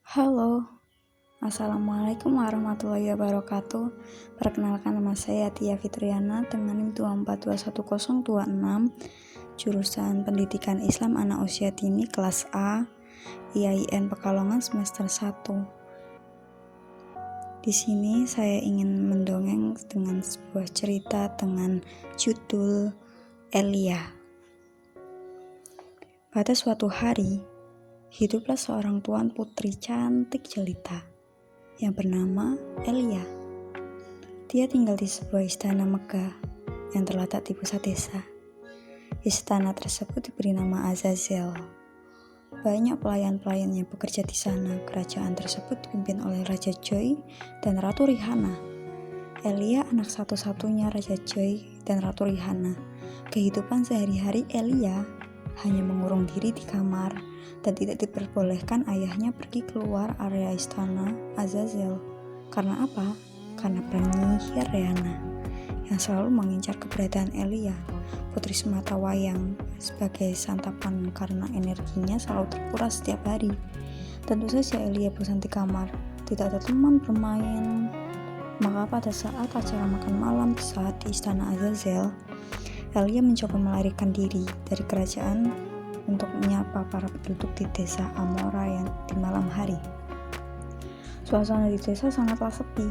Halo, Assalamualaikum warahmatullahi wabarakatuh. Perkenalkan, nama saya Tia Fitriana dengan NIM 24211026, jurusan Pendidikan Islam Anak Usia Dini kelas A, IAIN Pekalongan semester 1. Di sini saya ingin mendongeng dengan sebuah cerita dengan judul Elia. Pada suatu hari, hiduplah seorang tuan putri cantik jelita yang bernama Elia. Dia tinggal di sebuah istana megah yang terletak di pusat desa. Istana tersebut diberi nama Azazel. Banyak pelayan-pelayan yang bekerja di sana. Kerajaan tersebut dipimpin oleh Raja Joy dan Ratu Rihanna. Elia anak satu-satunya Raja Joy dan Ratu Rihanna. Kehidupan sehari-hari Elia hanya mengurung diri di kamar dan tidak diperbolehkan ayahnya pergi keluar area istana Azazel. Karena apa? Karena penyihir Rihanna yang selalu mengincar keberadaan Elia, putri sematawayang, sebagai santapan karena energinya selalu terkuras setiap hari. Tentu saja Elia bosan di kamar, tidak ada teman bermain. Maka pada saat acara makan malam di istana Azazel, Elia mencoba melarikan diri dari kerajaan untuk menyapa para penduduk di desa Amora yang di malam hari. Suasana di desa sangatlah sepi.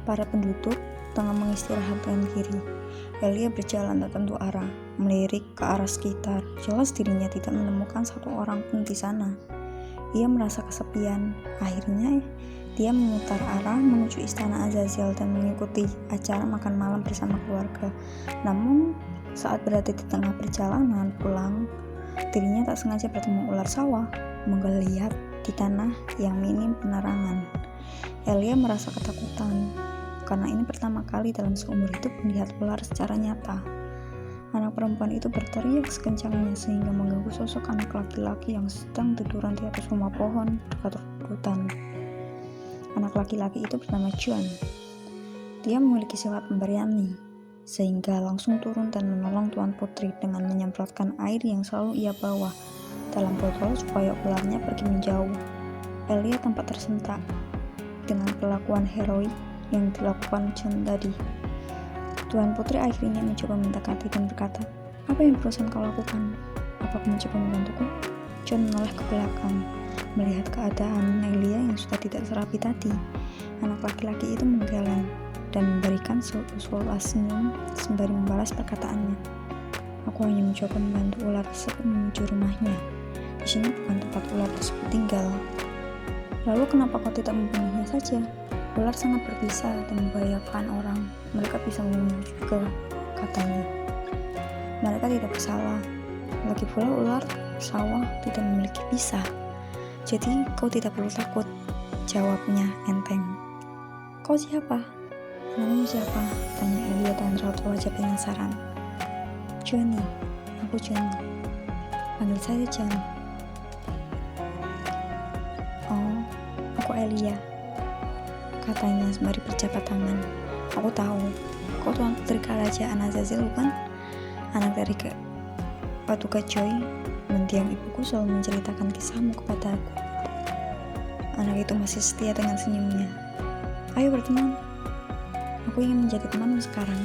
Para penduduk tengah mengistirahatkan diri. Elia berjalan tak tentu arah, melirik ke arah sekitar. Jelas dirinya tidak menemukan satu orang pun di sana. Ia merasa kesepian. Akhirnya dia memutar arah menuju istana Azazel dan mengikuti acara makan malam bersama keluarga. Namun saat berada di tengah perjalanan pulang, dirinya tak sengaja bertemu ular sawah menggeliat di tanah yang minim penerangan. Elia merasa ketakutan karena ini pertama kali dalam seumur hidup melihat ular secara nyata. Anak perempuan itu berteriak sekencangnya sehingga mengganggu sosok anak laki-laki yang sedang tiduran di atas rumah pohon dekat hutan. Anak laki-laki itu bernama John. Dia memiliki sifat pemberani, sehingga langsung turun dan menolong tuan putri dengan menyemprotkan air yang selalu ia bawa dalam botol supaya ularnya pergi menjauh. Elia tampak tersentak dengan perlakuan heroik yang dilakukan John tadi. Tuan putri akhirnya mencoba mendekati dan berkata, "Apa yang berusaha kau lakukan? Apa kau mencoba membantuku?" John menoleh ke belakang, melihat keadaan Elia yang sudah tidak serapi tadi. Anak laki-laki itu menggeleng dan memberikan seolah senyum sembari membalas perkataannya. "Aku hanya mencoba membantu ular tersebut menuju rumahnya. Di sini bukan tempat ular tersebut tinggal." "Lalu kenapa kau tidak membunuhnya saja? Ular sangat berbisa dan membahayakan orang. Mereka bisa membunuh juga," katanya. "Mereka tidak bersalah. Lagi pula ular sawah tidak memiliki bisa. Jadi kau tidak perlu takut," jawabnya enteng. "Kau siapa? Namamu siapa?" tanya Elia dan raut wajah penasaran. "Johnny, aku Johnny. Panggil saya Johnny." "Oh, aku Elia," katanya sembari berjabat tangan. "Aku tahu, kau tuan putri kerajaan Azazel bukan? Anak dari Paduka Joy. Mendiang ibuku selalu menceritakan kisahmu kepadaku." Anak itu masih setia dengan senyumnya. "Ayo berteman. Aku ingin menjadi temanmu sekarang,"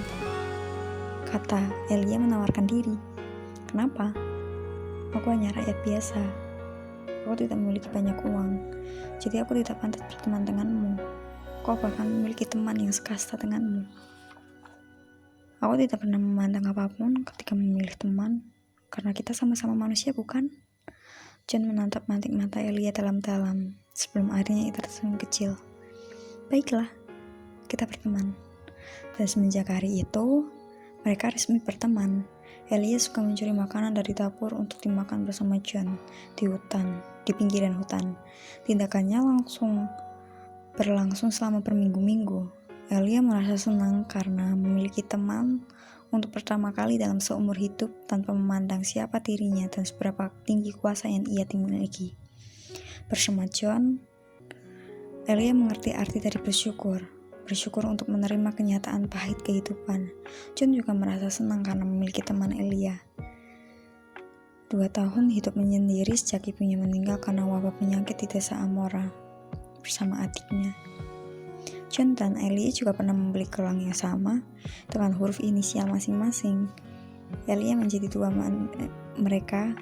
kata Elia menawarkan diri. "Kenapa? Aku hanya rakyat biasa. Aku tidak memiliki banyak uang, jadi aku tidak pantas berteman denganmu. Kau bahkan memiliki teman yang sekasta denganmu. Aku tidak pernah memandang apapun ketika memilih teman, karena kita sama-sama manusia, bukan?" John menatap-natik mata Elia dalam-dalam sebelum akhirnya ia tersenyum kecil. "Baiklah, kita berteman." Dan semenjak hari itu, mereka resmi berteman. Elia suka mencuri makanan dari dapur untuk dimakan bersama John di pinggiran hutan. Tindakannya berlangsung selama berminggu-minggu. Elia merasa senang karena memiliki teman untuk pertama kali dalam seumur hidup tanpa memandang siapa dirinya dan seberapa tinggi kuasa yang ia dimiliki. Bersama John, Elia mengerti arti dari bersyukur untuk menerima kenyataan pahit kehidupan. John juga merasa senang karena memiliki teman Elia. 2 tahun hidup menyendiri sejak ibunya meninggal karena wabah penyakit di desa Amora. bersama adiknya. John dan Elia juga pernah membeli gelang yang sama dengan huruf inisial masing-masing. Elia mereka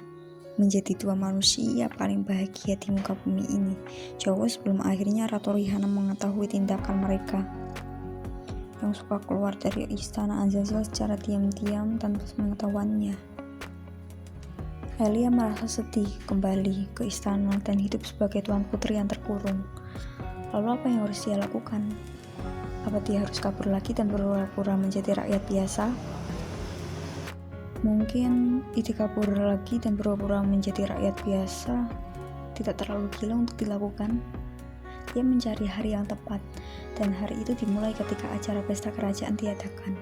menjadi dua manusia paling bahagia di muka bumi ini, jauh sebelum akhirnya Ratu Rihanna mengetahui tindakan mereka yang suka keluar dari istana Azazel secara diam-diam tanpa pengetahuannya. Elia merasa sedih kembali ke istana dan hidup sebagai tuan putri yang terkurung. Lalu apa yang harus dia lakukan? Apa dia harus kabur lagi dan berpura-pura menjadi rakyat biasa? Mungkin ide kabur lagi dan berpura-pura menjadi rakyat biasa tidak terlalu gila untuk dilakukan. Dia mencari hari yang tepat, dan hari itu dimulai ketika acara pesta kerajaan diadakan.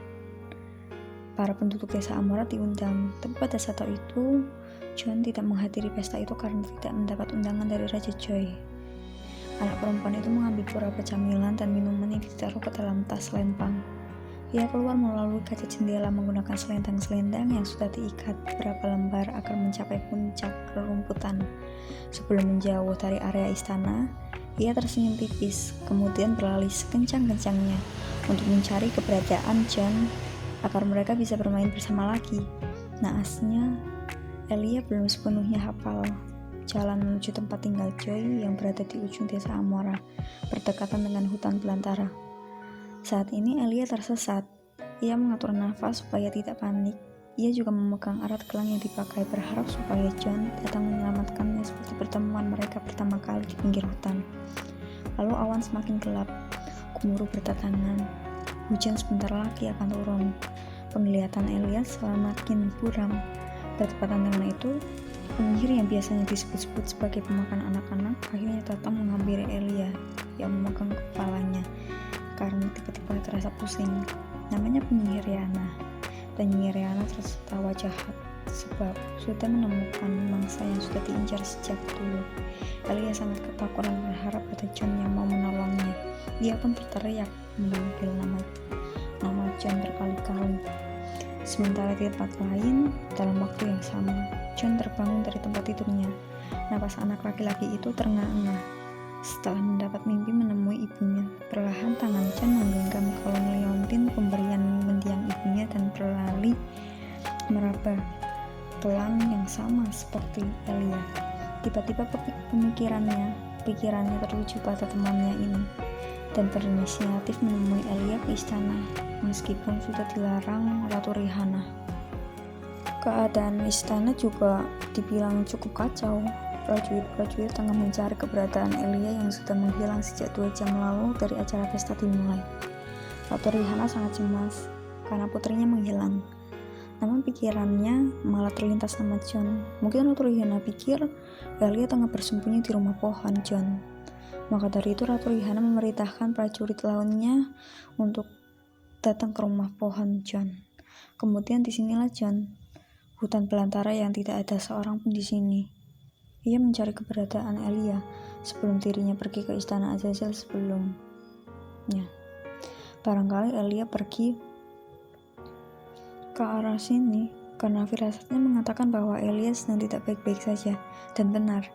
Para penduduk desa Amora diundang, tapi pada saat itu, John tidak menghadiri pesta itu karena tidak mendapat undangan dari Raja Joy. Anak perempuan itu mengambil beberapa camilan dan minuman yang ditaruh ke dalam tas selempang. Ia keluar melalui kaca jendela menggunakan selendang-selendang yang sudah diikat beberapa lembar agar mencapai puncak rerumputan. Sebelum menjauh dari area istana, ia tersenyum tipis, kemudian berlari sekencang-kencangnya untuk mencari keberadaan John agar mereka bisa bermain bersama lagi. Naasnya, Elia belum sepenuhnya hafal jalan menuju tempat tinggal Joy yang berada di ujung desa Amora, berdekatan dengan hutan belantara. Saat ini Elia tersesat. Ia mengatur nafas supaya tidak panik. Ia juga memegang erat gelang yang dipakai, berharap supaya John datang menyelamatkannya seperti pertemuan mereka pertama kali di pinggir hutan. Lalu awan semakin gelap, gemuruh berdatangan. Hujan sebentar lagi akan turun. Penglihatan Elia semakin buram. Bertepatan dengan itu, penyihir yang biasanya disebut-sebut sebagai pemakan anak-anak akhirnya datang menghampiri Elia yang memegang kepalanya karena tiba-tiba terasa pusing. Namanya penyihir Yana. Penyihir Yana tertawa jahat sebab sudah menemukan mangsa yang sudah diincar sejak dulu. Elia sangat ketakutan berharap pada John yang mau menolongnya. Dia pun berteriak memanggil nama John berkali-kali. Sementara di tempat lain, dalam waktu yang sama, John terbangun dari tempat tidurnya. Napas anak laki-laki itu terengah-engah. Setelah mendapat mimpi menemui ibunya, perlahan tangan John menggenggam kalung liontin pemberian mendiang ibunya dan berlari meraba gelang yang sama seperti Elia. Tiba-tiba pikirannya tertuju pada temannya ini dan berinisiatif menemui Elia ke istana meskipun sudah dilarang Ratu Rihanna. Keadaan istana juga dibilang cukup kacau. Prajurit-prajurit tengah mencari keberadaan Elia yang sudah menghilang sejak 2 jam lalu dari acara pesta dimulai. Ratu Rihanna sangat cemas karena putrinya menghilang. Namun pikirannya malah terlintas nama John. Mungkin Ratu Rihanna pikir Elia tengah bersembunyi di rumah pohon John. Maka dari itu Ratu Rihanna memerintahkan prajurit lainnya untuk datang ke rumah pohon John. Kemudian disinilah John, hutan belantara yang tidak ada seorang pun di sini. Ia mencari keberadaan Elia sebelum dirinya pergi ke istana Azazel sebelumnya. Barangkali Elia pergi ke arah sini karena firasatnya mengatakan bahwa Elia sedang tidak baik-baik saja, dan benar.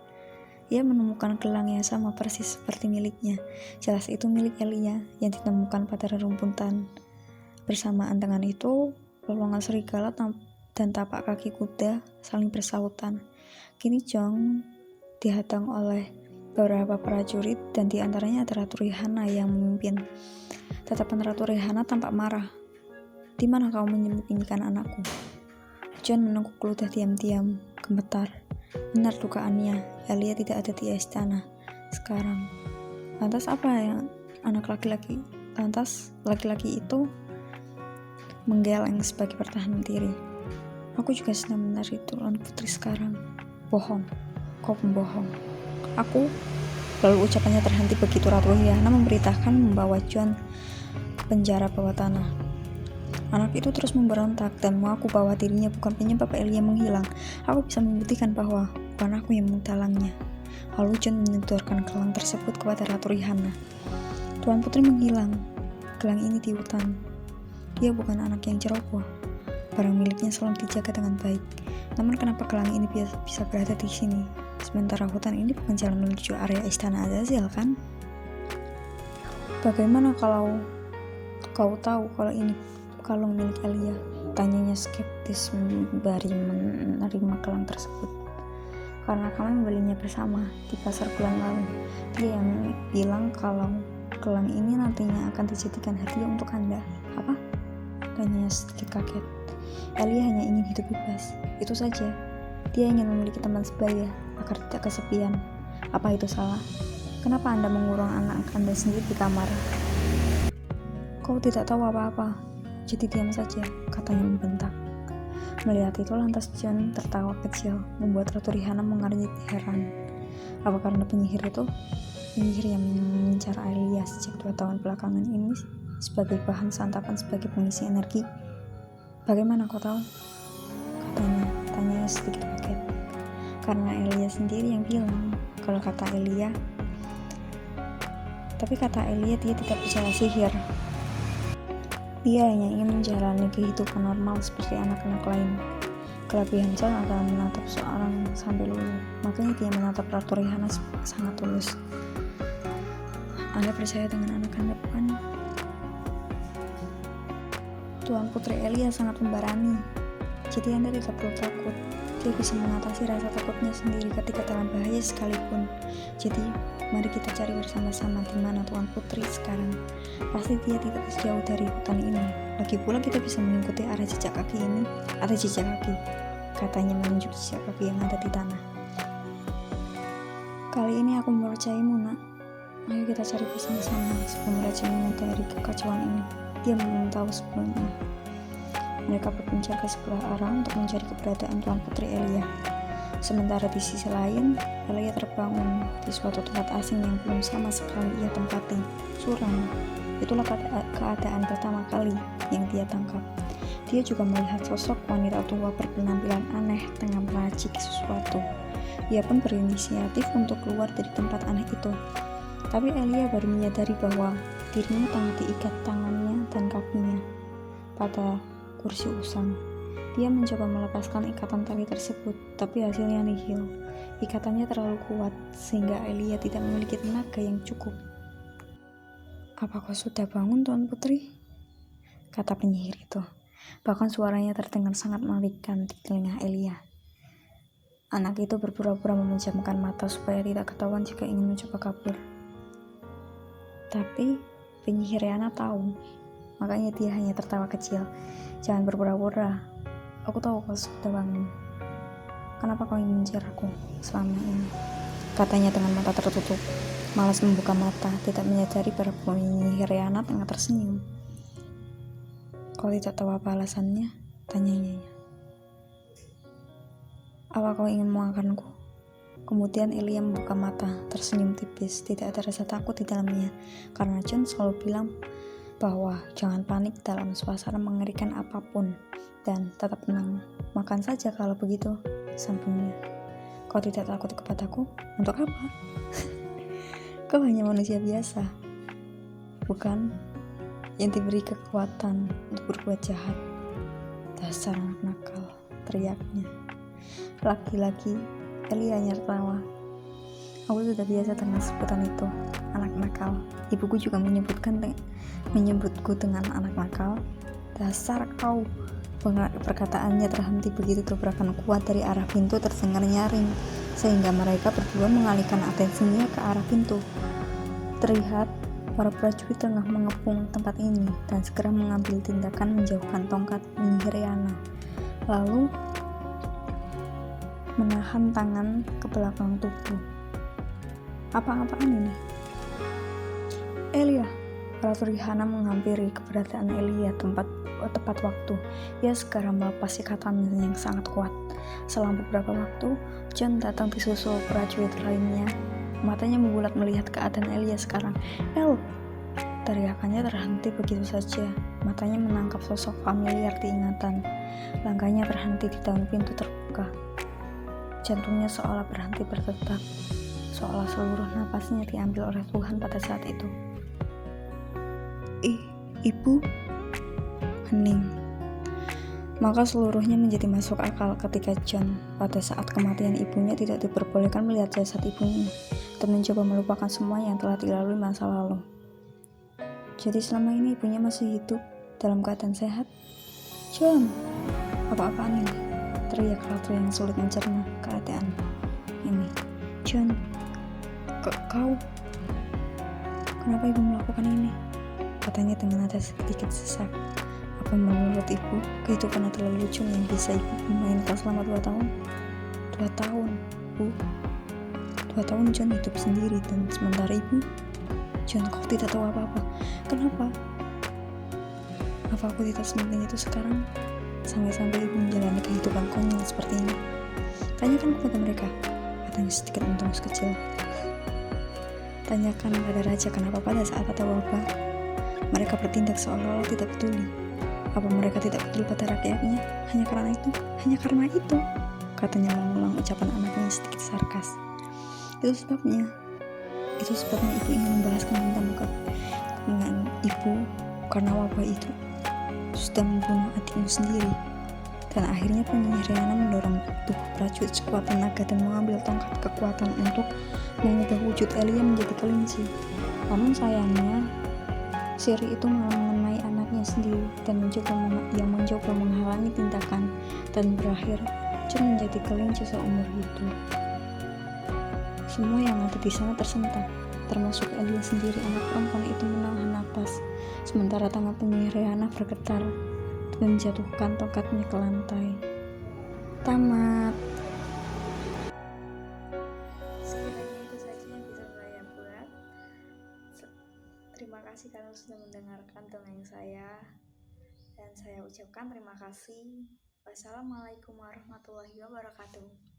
Ia menemukan gelang yang sama persis seperti miliknya. Jelas itu milik Elia yang ditemukan pada rerumputan. Bersamaan dengan itu, lolongan serigala dan tapak kaki kuda saling bersautan. Kini John dihadang oleh beberapa prajurit dan diantaranya ada Ratu Rihanna yang memimpin. Tatapan Ratu Rihanna tampak marah. "Di mana kau menyembunyikan anakku?" John menengkuk ludah diam-diam, gemetar. Benar dugaannya, Elia tidak ada di istana sekarang. Lantas laki-laki itu menggeleng sebagai pertahanan diri. "Aku juga sedang mencari tuan putri sekarang." "Bohong, kau pembohong." "Aku?" Lalu ucapannya terhenti begitu Ratu Rihanna memerintahkan membawa John ke penjara bawah tanah. Anak itu terus memberontak dan mengaku bahwa dirinya bukan penyebab Elia menghilang. "Aku bisa membuktikan bahwa bukan aku yang menggalangnya." Lalu John menyodorkan gelang tersebut kepada Ratu Rihanna. "Tuan putri menghilang gelang ini di hutan. Dia bukan anak yang ceroboh. Barang miliknya selalu dijaga dengan baik. Namun kenapa gelang ini bisa berada di sini? Sementara hutan ini bukan jalan menuju area istana Azazel, kan?" Bagaimana kalau kau tahu kalau ini kalung milik Elia? Tanyanya skeptis sembari menerima gelang tersebut. Karena kami membelinya bersama di pasar bulan lalu. Dia yang bilang kalau gelang ini nantinya akan dijadikan hadiah untuk Anda. Apa? Tanyanya sedikit kaget. Elia hanya ingin hidup bebas, itu saja. Dia ingin memiliki teman sebaya agar tidak kesepian. Apa itu salah? Kenapa Anda mengurung anak Anda sendiri di kamar? Kau tidak tahu apa-apa, jadi diam saja, katanya membentak. Melihat itu lantas John tertawa kecil, membuat Ratu Rihanna mengernyit heran. Apa karena penyihir itu? Penyihir yang mengincar Elia sejak 2 tahun belakangan ini sebagai bahan santapan sebagai pengisi energi. Bagaimana kau tahu? Tanyanya sedikit kaget. Karena Elia sendiri yang bilang kalau kata Elia. Tapi kata Elia dia tidak percaya sihir. Dia hanya ingin menjalani kehidupan normal seperti anak-anak lain. Kelebihan John adalah menatap seorang sambil luluh. Makanya dia menatap Ratu Rihanna sangat tulus. Anda percaya dengan anak Anda, bukan? Tuan Putri Elia sangat memberani. Jadi Anda tidak perlu takut. Dia bisa mengatasi rasa takutnya sendiri ketika dalam bahaya sekalipun. Jadi, mari kita cari bersama-sama di mana Tuan Putri sekarang. Pasti dia tidak jauh dari hutan ini. Lagi pula kita bisa mengikuti arah jejak kaki ini. Ada jejak kaki, katanya menunjuk jejak kaki yang ada di tanah. Kali ini aku mempercayaimu, nak. Ayo kita cari bersama-sama sebelum Raja menyadari kekacauan ini. Dia belum tahu sebelumnya. Mereka berpencar ke sebelah arah untuk mencari keberadaan Tuan Putri Elia. Sementara di sisi lain, Elia terbangun di suatu tempat asing yang belum sama sekali ia tempati. Suram. Itulah keadaan pertama kali yang dia tangkap. Dia juga melihat sosok wanita tua berpenampilan aneh tengah meracik sesuatu. Ia pun berinisiatif untuk keluar dari tempat aneh itu. Tapi Elia baru menyadari bahwa dirinya tengah diikat tangannya dan kakinya pada kursi usang. Dia mencoba melepaskan ikatan tali tersebut, tapi hasilnya nihil. Ikatannya terlalu kuat sehingga Elia tidak memiliki tenaga yang cukup. Apa kau sudah bangun, Tuan Putri? Kata penyihir itu. Bahkan suaranya terdengar sangat mengerikan di telinga Elia. Anak itu berpura-pura memejamkan mata supaya tidak ketahuan jika ingin mencoba kabur. Tapi penyihir Rihanna tahu, makanya dia hanya tertawa kecil. Jangan berpura-pura. Aku tahu kau sudah bangun. Kenapa kau ingin mengejar aku selama ini? Katanya dengan mata tertutup. Malas membuka mata, tidak menyadari para penyihir Rihanna tengah tersenyum. Kau tidak tahu apa alasannya? Tanyanya. Apa kau ingin memakanku? Kemudian Elia membuka mata, tersenyum tipis. Tidak ada rasa takut di dalamnya, karena John selalu bilang bahwa jangan panik dalam suasana mengerikan apapun dan tetap tenang. Makan saja kalau begitu, sambungnya. Kau tidak takut kepadaku? Untuk apa? Kau hanya manusia biasa, bukan? Yang diberi kekuatan untuk berbuat jahat. Dasar anak nakal, teriaknya. Lagi-lagi Elia hanya tertawa. Aku sudah biasa dengan sebutan itu, anak nakal. Ibuku juga menyebutku dengan anak nakal. Dasar kau. Perkataannya terhenti begitu tabrakan kuat dari arah pintu terdengar nyaring, sehingga mereka berdua mengalihkan atensinya ke arah pintu. Terlihat para prajurit tengah mengepung tempat ini dan segera mengambil tindakan menjauhkan tongkat penyihir Rihanna, lalu menahan tangan ke belakang tubuh. Apa-apaan ini? Elia. Ratu Rihanna menghampiri keberadaan Elia tepat waktu. Ia segera melepas ikatan yang sangat kuat. Selang beberapa waktu, John datang disusul prajurit lainnya. Matanya membulat melihat keadaan Elia sekarang. El! Teriakannya terhenti begitu saja. Matanya menangkap sosok familiar diingatan. Langkahnya terhenti di daun pintu terbuka. Jantungnya seolah berhenti berdetak, seolah seluruh napasnya diambil oleh Tuhan pada saat itu. Ibu, hening. Maka seluruhnya menjadi masuk akal ketika John pada saat kematian ibunya tidak diperbolehkan melihat jasad ibunya dan mencoba melupakan semua yang telah dilalui masa lalu. Jadi selama ini ibunya masih hidup dalam keadaan sehat? John, apa-apaan ini? Teriak Ratu yang sulit mencerna keadaan ini. John, kau, kenapa ibu melakukan ini? Katanya dengan nada sedikit sesak. Apa menurut ibu, kehidupan adalah lelucon yang bisa ibu mainkan selama 2 tahun? 2 tahun, Bu. 2 tahun John hidup sendiri, dan sementara ibu, John, kau tidak tahu apa-apa. Kenapa? Apa aku tidak sepenting itu sekarang? Sampai-sampai ibu menjalani kehidupan konyol seperti ini. Tanyakan kepada mereka, katanya sedikit mendengus kecil. Tanyakan pada raja kenapa pada saat ada wabah, mereka bertindak seolah-olah tidak peduli. Apa mereka tidak peduli pada rakyatnya? Hanya karena itu, katanya mengulang ucapan anaknya sedikit sarkas. Itu sebabnya ibu ingin membalaskan dendam dengan ibu karena wabah itu sudah membunuh adikmu sendiri. Dan akhirnya penyihir Rihanna mendorong tubuh prajurit sekuat tenaga dan mengambil tongkat kekuatan untuk mengubah wujud Elia menjadi kelinci. Namun sayangnya, sihir itu malah mengenai anaknya sendiri dan mencoba menghalangi tindakan, dan berakhir John menjadi kelinci seumur hidup. Semua yang ada di sana tersentak, termasuk Elia sendiri. Anak perempuan itu menahan napas, sementara tangan penyihir Rihanna bergetar dan menjatuhkan tongkatnya ke lantai. Tamat. Sekiranya itu saja yang bisa saya buat. Terima kasih karena sudah mendengarkan dongeng saya, dan saya ucapkan terima kasih. Wassalamualaikum warahmatullahi wabarakatuh.